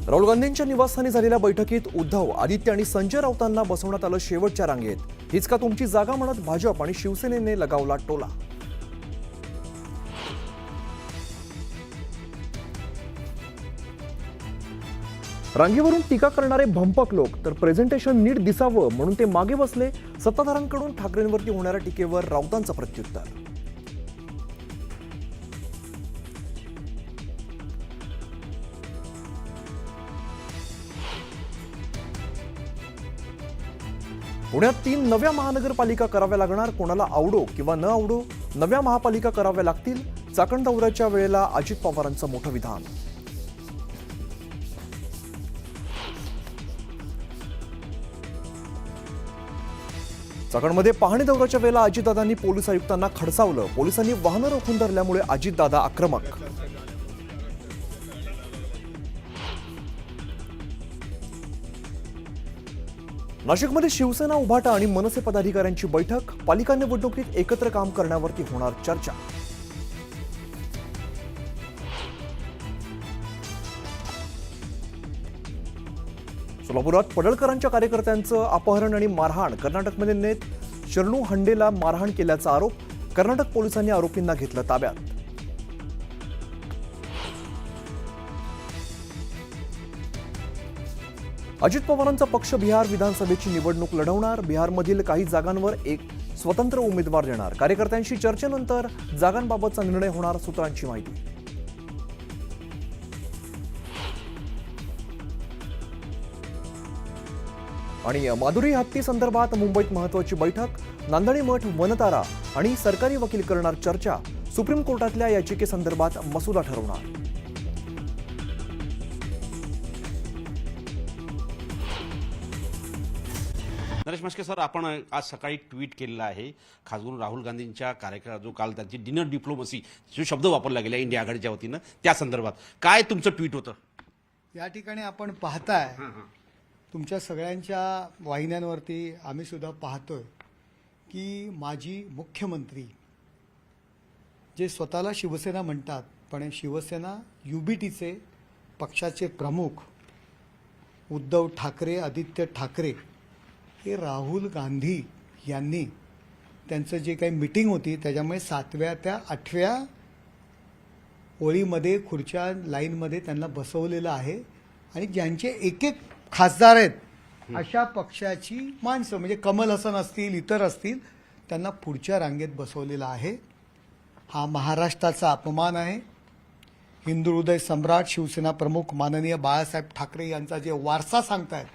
राहुल गांधींच्या निवासस्थानी झालेल्या बैठकीत उद्धव, आदित्य आणि संजय राऊतांना बसवण्यात आलं शेवटच्या रांगेत. हीच का तुमची जागा म्हणत भाजप आणि शिवसेनेने लगावला टोला. रांगेवरून टीका करणारे भंपक लोक तर प्रेझेंटेशन नीट दिसावं म्हणून ते मागे बसले. सत्ताधाऱ्यांकडून ठाकरेंवरती होणाऱ्या टीकेवर राऊतांचं प्रत्युत्तर. पुण्यात 3 नव्या महानगरपालिका कराव्या लागणार. कोणाला आवडो किंवा न आवडो, नव्या महापालिका कराव्या लागतील. चाकण दौऱ्याच्या वेळेला अजित पवारांचं मोठं विधान. चाकणमध्ये पाहणी दौऱ्याच्या वेळेला अजितदादांनी पोलीस आयुक्तांना खडसावलं. पोलिसांनी वाहनं रोखून धरल्यामुळे अजितदादा आक्रमक. नाशिकमध्ये शिवसेना, उभाटा आणि मनसे पदाधिकाऱ्यांची बैठक. पालिका निवडणुकीत एकत्र काम करण्यावरती होणार चर्चा. सोलापुरात पडळकरांच्या कार्यकर्त्यांचं अपहरण आणि मारहाण. कर्नाटकमध्ये नेत शरणू हंडेला मारहाण केल्याचा आरोप. कर्नाटक पोलिसांनी आरोपींना घेतलं ताब्यात. अजित पवारांचा पक्ष बिहार विधानसभेची निवडणूक लढवणार. बिहारमधील काही जागांवर एक स्वतंत्र उमेदवार देणार. कार्यकर्त्यांशी चर्चेनंतर जागांबाबतचा निर्णय होणार, सूत्रांची माहिती. आणि माधुरी हत्ती संदर्भात मुंबईत महत्त्वाची बैठक. नांदणी मठ, वनतारा आणि सरकारी वकील करणार चर्चा. सुप्रीम कोर्टातल्या याचिकेसंदर्भात मसुदा ठरवणार. नरेश म्हस्के सर, आपण आज सकाळी ट्विट केलेला आहे. खास करून राहुल गांधींच्या कार्यक्रमात जो काल त्यांची डिनर डिप्लोमसी जो शब्द वापरला गेला इंडिया आघाडीच्या वतीनं, त्या संदर्भात काय तुमचं ट्विट होतं? या ठिकाणी आपण पाहताय, तुमच्या सगळ्यांच्या वाहिन्यांवरती आम्ही सुद्धा पाहतोय की माजी मुख्यमंत्री जे स्वतःला शिवसेना म्हणतात, पण शिवसेना युबीटीचे पक्षाचे प्रमुख उद्धव ठाकरे, आदित्य ठाकरे हे राहुल गांधी यांनी त्यांचं जे काही मीटिंग होती त्याच्यामुळे 7व्या ते 8व्या ओळीमध्ये खुर्च्या लाईनमध्ये त्यांना बसवलेलं आहे. आणि ज्यांचे एक एक खासदार आहेत अशा पक्षाची माणसं म्हणजे कमल हसन असतील, इतर असतील, त्यांना पुढच्या रांगेत बसवलेलं आहे. हा महाराष्ट्राचा अपमान आहे. हिंदू हृदय सम्राट शिवसेना प्रमुख माननीय बाळासाहेब ठाकरे यांचा जे वारसा सांगतायत,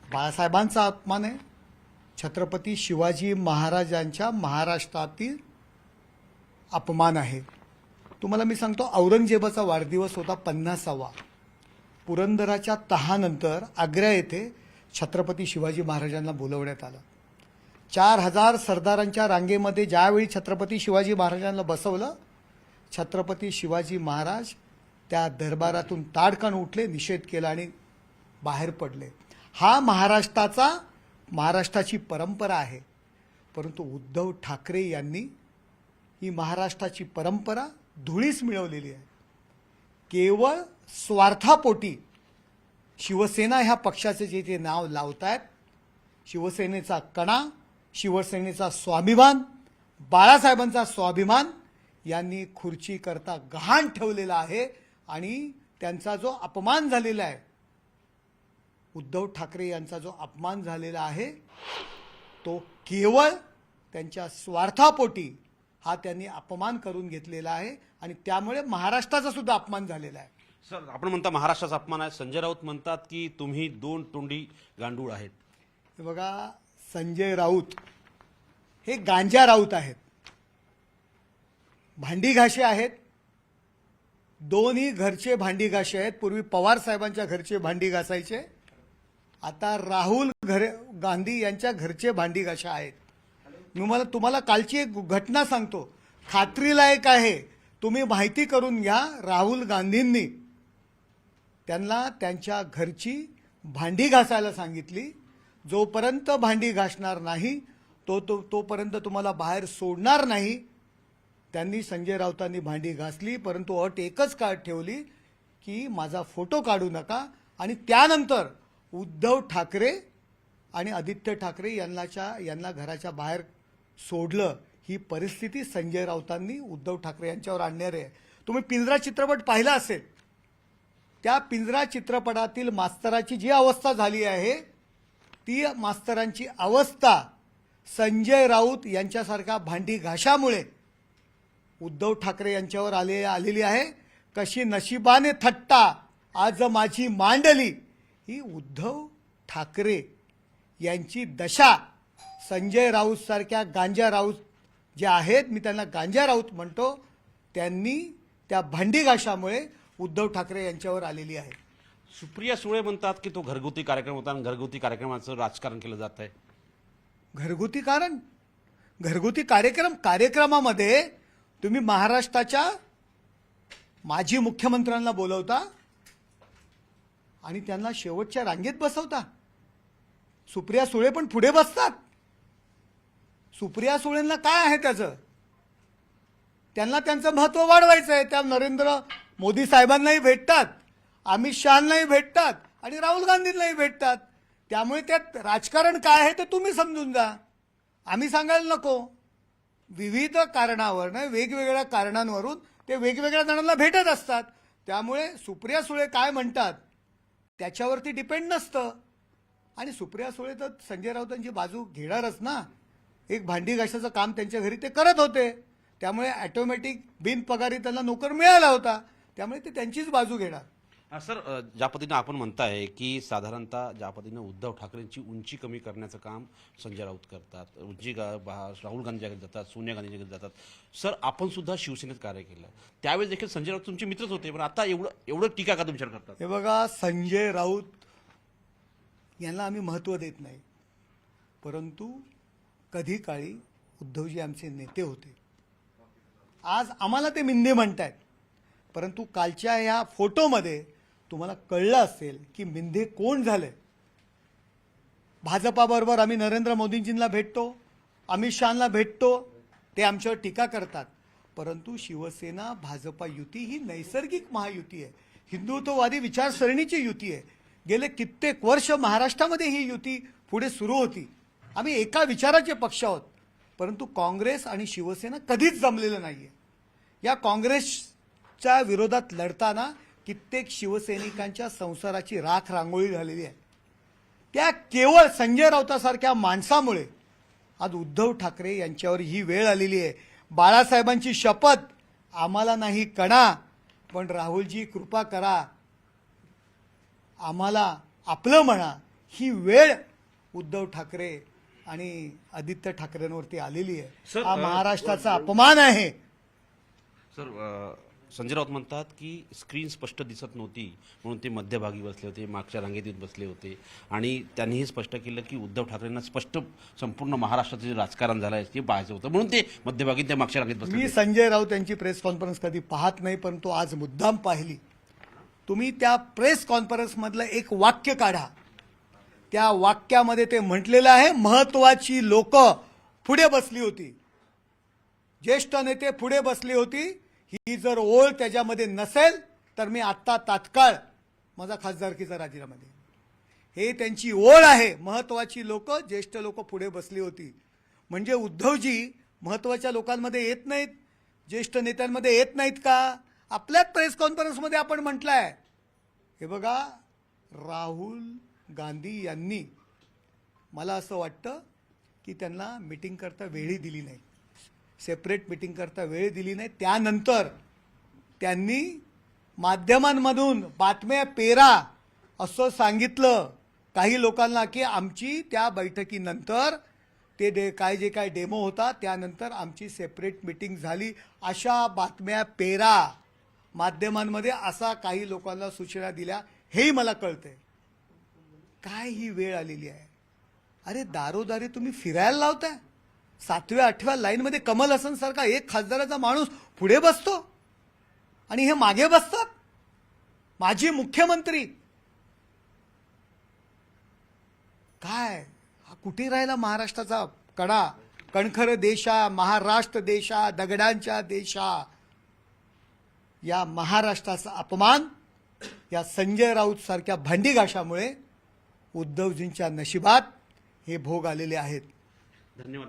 बाळासाहेबांचा अपमान आहे. छत्रपती शिवाजी महाराजांच्या महाराष्ट्रातील अपमान आहे. तुम्हाला मी सांगतो, औरंगजेबाचा वाढदिवस होता 50वा. पुरंदराच्या तहानंतर आग्रा येथे छत्रपती शिवाजी महाराजांना बोलवण्यात आलं. 4000 सरदारांच्या रांगेमध्ये ज्यावेळी छत्रपती शिवाजी महाराजांना बसवलं, छत्रपती शिवाजी महाराज त्या दरबारातून ताडकान उठले, निषेध केला आणि बाहेर पडले. हा महाराष्ट्राची परंपरा आहे. परंतु उद्धव ठाकरे यांनी ही महाराष्ट्राची परंपरा धुळीस मिळवलेली आहे. केवळ स्वार्थापोटी शिवसेना ह्या पक्षाचे जे ते नाव लावतायत, शिवसेनेचा कणा, शिवसेनेचा स्वाभिमान, बाळासाहेबांचा स्वाभिमान यांनी खुर्ची करता गहाण ठेवलेला आहे. आणि त्यांचा जो अपमान झालेला आहे, उद्धव ठाकरे यांचा जो अपमान झालेला आहे, तो केवळ त्यांच्या स्वार्थापोटी हा त्यांनी अपमान करून घेतलेला आहे. आणि त्यामुळे महाराष्ट्राचा सुद्धा अपमान झालेला आहे. सर, आपण म्हणता महाराष्ट्राचा अपमान आहे. संजय राऊत म्हणतात की तुम्ही 2 तोंडी गांडूळ आहेत. हे बघा, संजय राऊत हे गांजा राऊत आहेत, भांडी घाशे आहेत. दोन्ही घरचे भांडी घाशे आहेत. पूर्वी पवार साहेबांच्या घरचे भांडी घासायचे, आता राहुल गांधी यांच्या घरचे भांडी घाशा आहेत. मी तुम्हाला कालची एक घटना सांगतो, खात्रीलायक आहे. तुम्ही माहिती करून घ्या. राहुल गांधींनी त्यांना त्यांच्या घरची भांडी घासायला सांगितली. जोपर्यंत भांडी घासणार नाही तोपर्यंत तुम्हाला बाहेर सोडणार नाही. त्यांनी संजय राऊतांनी भांडी घासली, परंतु अट एकच ठेवली की माझा फोटो काढू नका, आणि त्यानंतर उद्धव ठाकरे आणि आदित्य ठाकरे यांना घराच्या बाहेर सोडलं. ही परिस्थिती संजय राऊतांनी उद्धव ठाकरे यांच्यावर आणणारी आहे. तुम्ही पिंजरा चित्रपट पाहिला असेल. त्या पिंजरा चित्रपटातील मास्तराची जी अवस्था झाली आहे, ती मास्तरांची अवस्था संजय राऊत यांच्यासारख्या भांडी घाशामुळे उद्धव ठाकरे यांच्यावर आलेली आहे. कशी नशिबाने थट्टा आज माझी मांडली, ही उद्धव ठाकरे यांची दशा. संजय राऊत सारख्या गांजा राऊत जे आहेत, मी त्यांना गांजा राऊत म्हणतो, त्यांनी त्या भांडी घाशामुळे उद्धव ठाकरे यांच्यावर आलेली आहे. सुप्रिया सुळे म्हणतात की तो घरगुती कार्यक्रम होता आणि घरगुती कार्यक्रमाचं राजकारण केलं जात आहे. घरगुती कार्यक्रमामध्ये तुम्ही महाराष्ट्राच्या माजी मुख्यमंत्र्यांना बोलवता आणि त्यांना शेवटच्या रांगेत बसवता. सुप्रिया सुळे पण पुढे बसतात. सुप्रिया सुळेंना काय आहे त्याचं? त्यांना त्यांचं महत्त्व वाढवायचं आहे. त्या नरेंद्र मोदी साहेबांनाही भेटतात, अमित शहांनाही भेटतात आणि राहुल गांधींनाही भेटतात. त्यामुळे त्यात राजकारण काय आहे ते तुम्ही समजून जा, आम्ही सांगायला नको. विविध कारणावरून, वेगवेगळ्या कारणांवरून ते वेगवेगळ्या जणांना भेटत असतात. त्यामुळे सुप्रिया सुळे काय म्हणतात त्याच्यावरती डिपेंड नसतं. आणि सुप्रिया सुळे तर संजय राऊतांची बाजू घेणारच ना. एक भांडी घासाचं काम त्यांच्या घरी ते करत होते, त्यामुळे ऑटोमॅटिक बिनपगारी त्यांना नोकर मिळाला होता, त्यामुळे ते त्यांचीच बाजू घेणार. सर, ज्या पद्धतीनं आपण म्हणताय की साधारणतः ज्या पद्धतीनं उद्धव ठाकरेंची उंची कमी करण्याचं काम संजय राऊत करतात, राहुल गांधीच्या घरी जातात, सोनिया गांधीच्या घरी जातात. सर, आपण सुद्धा शिवसेनेत कार्य केलं, त्यावेळेस देखील संजय राऊत तुमचे मित्रच होते, पण आता एवढं टीका का तुमच्यावर करतात? हे बघा, संजय राऊत यांना आम्ही महत्त्व देत नाही, परंतु कधी काळी उद्धवजी आमचे नेते होते. आज आम्हाला ते मिंदे म्हणतायत, परंतु कालच्या ह्या फोटोमध्ये तुम्हाला कळलं असेल की मिंदे कोण झाले. भाजपाबरोबर आम्ही नरेंद्र मोदींजींना भेटतो, अमित शहांना भेटतो, ते आमच्यावर टीका करतात. परंतु शिवसेना भाजपा युती ही नैसर्गिक महायुती आहे, हिंदुत्ववादी विचारसरणीची युती आहे. गेले कित्येक वर्ष महाराष्ट्रामध्ये ही युती पुढे सुरू होती. आम्ही एका विचाराचे पक्ष आहोत, परंतु काँग्रेस आणि शिवसेना कधीच जमलेलं नाही आहे. या काँग्रेसच्या विरोधात लढताना कित्येक शिवसैनिकांच्या संसाराची राख रांगोळी झालेली आहे. त्या केवळ संजय राऊतासारख्या माणसामुळे आज उद्धव ठाकरे यांच्यावर ही वेळ आलेली आहे. बाळासाहेबांची शपथ, आम्हाला नाही कणा, पण राहुलजी कृपा करा, आम्हाला आपलं म्हणा. ही वेळ उद्धव ठाकरे आणि आदित्य ठाकरेंवरती आलेली आहे. सर, हा महाराष्ट्राचा अपमान आहे. सर, संजय राऊत म्हणतात की स्क्रीन स्पष्ट दिसत नव्हती म्हणून ते मध्यभागी बसले होते, मागच्या रांगेत येऊन बसले होते, आणि त्यांनीही स्पष्ट केलं की उद्धव ठाकरेंना स्पष्ट संपूर्ण महाराष्ट्राचं जे राजकारण झालं आहे ते पाहायचं होतं, म्हणून ते मध्यभागी त्या मागच्या रांगेत बसले. मी संजय राऊत यांची प्रेस कॉन्फरन्स कधी पाहत नाही, परंतु आज मुद्दाम पाहिली. तुम्ही त्या प्रेस कॉन्फरन्समधलं एक वाक्य काढा. त्या वाक्यामध्ये ते म्हटलेलं आहे, महत्वाची लोक पुढे बसली होती, ज्येष्ठ नेते पुढे बसली होती. ही जर ओळ त्याच्यामध्ये नसेल तर मी आत्ता तात्काळ माझा खासदारकीचा राजीनामा देईन. हे त्यांची ओळ आहे. महत्वाची लोक, ज्येष्ठ लोक पुढे बसली होती. म्हणजे उद्धवजी महत्वाच्या लोकांमध्ये येत नाहीत, ज्येष्ठ नेत्यांमध्ये येत नाहीत का? आपल्याच प्रेस कॉन्फरन्समध्ये आपण म्हटलंय. हे बघा, राहुल गांधी यांनी, मला असं वाटतं की त्यांना मीटिंग करता वेळही दिली नाही, सेपरेट मीटिंग करता वेळ दिली नाही. त्यानंतर त्यांनी माध्यमांमधून बातम्या पेरा असं सांगितलं काही लोकांना की आमची त्या बैठकीनंतर ते जे काय डेमो होता त्यानंतर आमची सेपरेट मीटिंग झाली, अशा बातम्या पेरा माध्यमांमध्ये, असा काही लोकांना सूचना दिल्या. हेही मला कळतंय. काय ही वेळ आलेली आहे. अरे, दारोदारी तुम्ही फिरायला लावताय. 7व्या 8व्या लाईनमध्ये कमल हसन सारखा एक खासदाराचा माणूस पुढे बसतो आणि हे मागे बसतात. माजी मुख्यमंत्री. काय हा कुठे राहिला महाराष्ट्राचा कडा? कणखर देशा, महाराष्ट्र देशा, दगडांच्या देशा, या महाराष्ट्राचा अपमान या संजय राऊत सारख्या भांडीघाशामुळे उद्धवजींच्या नशिबात हे भोग आलेले आहेत. धन्यवाद.